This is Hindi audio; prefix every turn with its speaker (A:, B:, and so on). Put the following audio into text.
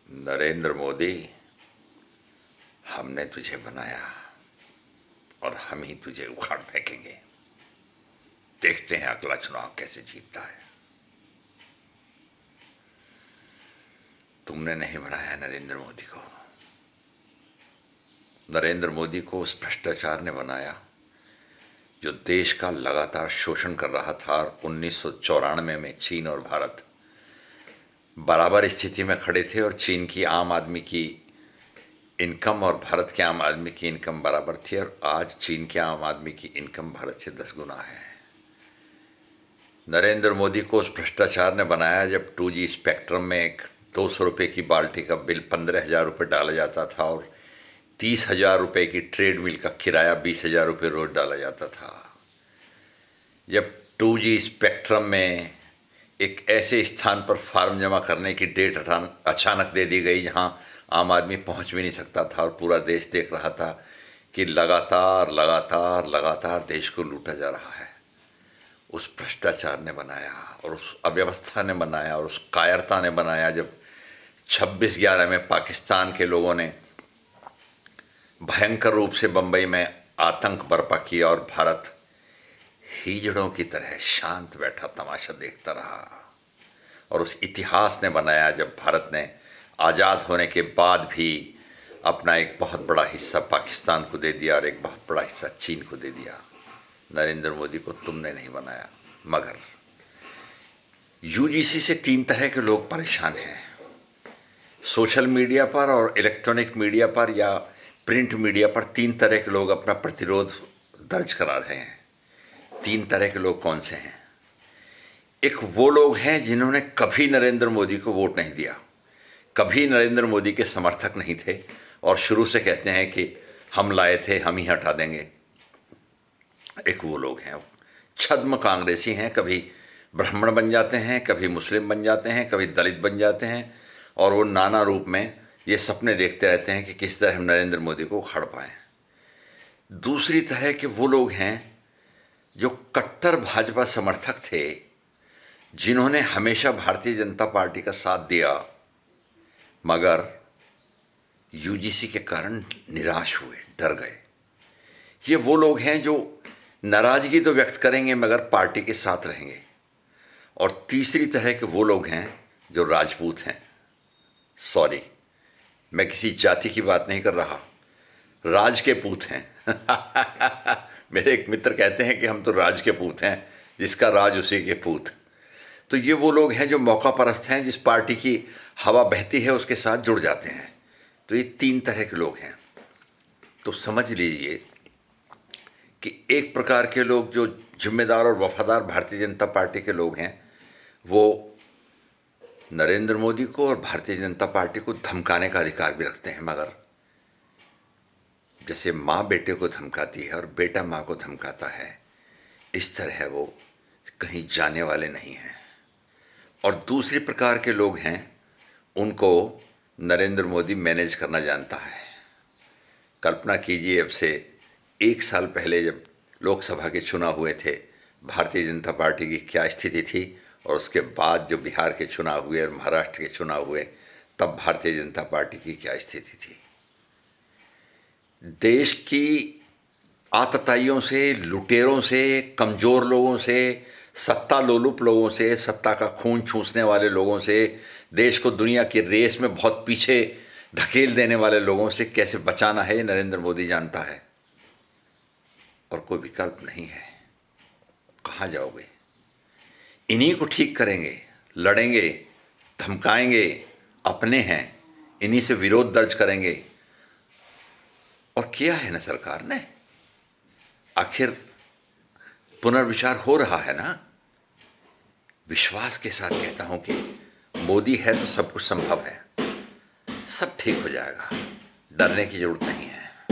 A: नरेंद्र मोदी, हमने तुझे बनाया और हम ही तुझे उखाड़ फेंकेंगे। देखते हैं अगला चुनाव कैसे जीतता है। तुमने नहीं बनाया नरेंद्र मोदी को। नरेंद्र मोदी को उस भ्रष्टाचार ने बनाया जो देश का लगातार शोषण कर रहा था। और 1994 में चीन और भारत बराबर स्थिति में खड़े थे और चीन की आम आदमी की इनकम और भारत के आम आदमी की इनकम बराबर थी। और आज चीन के आम आदमी की इनकम भारत से 10 गुना है। नरेंद्र मोदी को उस भ्रष्टाचार ने बनाया जब 2G स्पेक्ट्रम में एक 200 रुपये की बाल्टी का बिल 15,000 रुपये डाला जाता था और 30,000 रुपये की ट्रेड मिल का किराया 20,000 रुपये रोज डाला जाता था। जब 2G स्पेक्ट्रम में एक ऐसे स्थान पर फार्म जमा करने की डेट अचानक दे दी गई जहां आम आदमी पहुंच भी नहीं सकता था और पूरा देश देख रहा था कि लगातार लगातार लगातार देश को लूटा जा रहा है। उस भ्रष्टाचार ने बनाया और उस अव्यवस्था ने बनाया और उस कायरता ने बनाया जब 26/11 में पाकिस्तान के लोगों ने भयंकर रूप से बंबई में आतंक बर्पा किया और भारत हिजड़ों की तरह शांत बैठा तमाशा देखता रहा। और उस इतिहास ने बनाया जब भारत ने आज़ाद होने के बाद भी अपना एक बहुत बड़ा हिस्सा पाकिस्तान को दे दिया और एक बहुत बड़ा हिस्सा चीन को दे दिया। नरेंद्र मोदी को तुमने नहीं बनाया। मगर यूजीसी से 3 तरह के लोग परेशान हैं। सोशल मीडिया पर और इलेक्ट्रॉनिक मीडिया पर या प्रिंट मीडिया पर 3 तरह के लोग अपना प्रतिरोध दर्ज करा रहे हैं। 3 तरह के लोग कौन से हैं? एक वो लोग हैं जिन्होंने कभी नरेंद्र मोदी को वोट नहीं दिया, कभी नरेंद्र मोदी के समर्थक नहीं थे और शुरू से कहते हैं कि हम लाए थे, हम ही हटा देंगे। एक वो लोग हैं, छद्म कांग्रेसी हैं, कभी ब्राह्मण बन जाते हैं, कभी मुस्लिम बन जाते हैं, कभी दलित बन जाते हैं और वो नाना रूप में ये सपने देखते रहते हैं कि किस तरह हम नरेंद्र मोदी को उखाड़ पाएं। दूसरी तरह के वो लोग हैं जो कट्टर भाजपा समर्थक थे, जिन्होंने हमेशा भारतीय जनता पार्टी का साथ दिया मगर यूजीसी के कारण निराश हुए, डर गए। ये वो लोग हैं जो नाराजगी तो व्यक्त करेंगे मगर पार्टी के साथ रहेंगे। और तीसरी तरह के वो लोग हैं जो राजपूत हैं। सॉरी, मैं किसी जाति की बात नहीं कर रहा, राज के पूत हैं। मेरे एक मित्र कहते हैं कि हम तो राज के पूत हैं, जिसका राज उसी के पूत। तो ये वो लोग हैं जो मौका परस्त हैं, जिस पार्टी की हवा बहती है उसके साथ जुड़ जाते हैं। तो ये 3 तरह के लोग हैं। तो समझ लीजिए कि एक प्रकार के लोग जो जिम्मेदार और वफादार भारतीय जनता पार्टी के लोग हैं, वो नरेंद्र मोदी को और भारतीय जनता पार्टी को धमकाने का अधिकार भी रखते हैं। मगर जैसे माँ बेटे को धमकाती है और बेटा माँ को धमकाता है, इस तरह वो कहीं जाने वाले नहीं हैं। और दूसरी प्रकार के लोग हैं, उनको नरेंद्र मोदी मैनेज करना जानता है। कल्पना कीजिए, अब से 1 साल पहले जब लोकसभा के चुनाव हुए थे, भारतीय जनता पार्टी की क्या स्थिति थी, और उसके बाद जो बिहार के चुनाव हुए और महाराष्ट्र के चुनाव हुए, तब भारतीय जनता पार्टी की क्या स्थिति थी। देश की आतताइयों से, लुटेरों से, कमज़ोर लोगों से, सत्ता लोलुप लोगों से, सत्ता का खून चूसने वाले लोगों से, देश को दुनिया की रेस में बहुत पीछे धकेल देने वाले लोगों से कैसे बचाना है, नरेंद्र मोदी जानता है। और कोई विकल्प नहीं है। कहाँ जाओगे? इन्हीं को ठीक करेंगे, लड़ेंगे, धमकाएंगे, अपने हैं, इन्हीं से विरोध दर्ज करेंगे। और किया है ना सरकार ने। आखिर पुनर्विचार हो रहा है ना। विश्वास के साथ कहता हूं कि मोदी है तो सब कुछ संभव है, सब ठीक हो जाएगा, डरने की जरूरत नहीं है।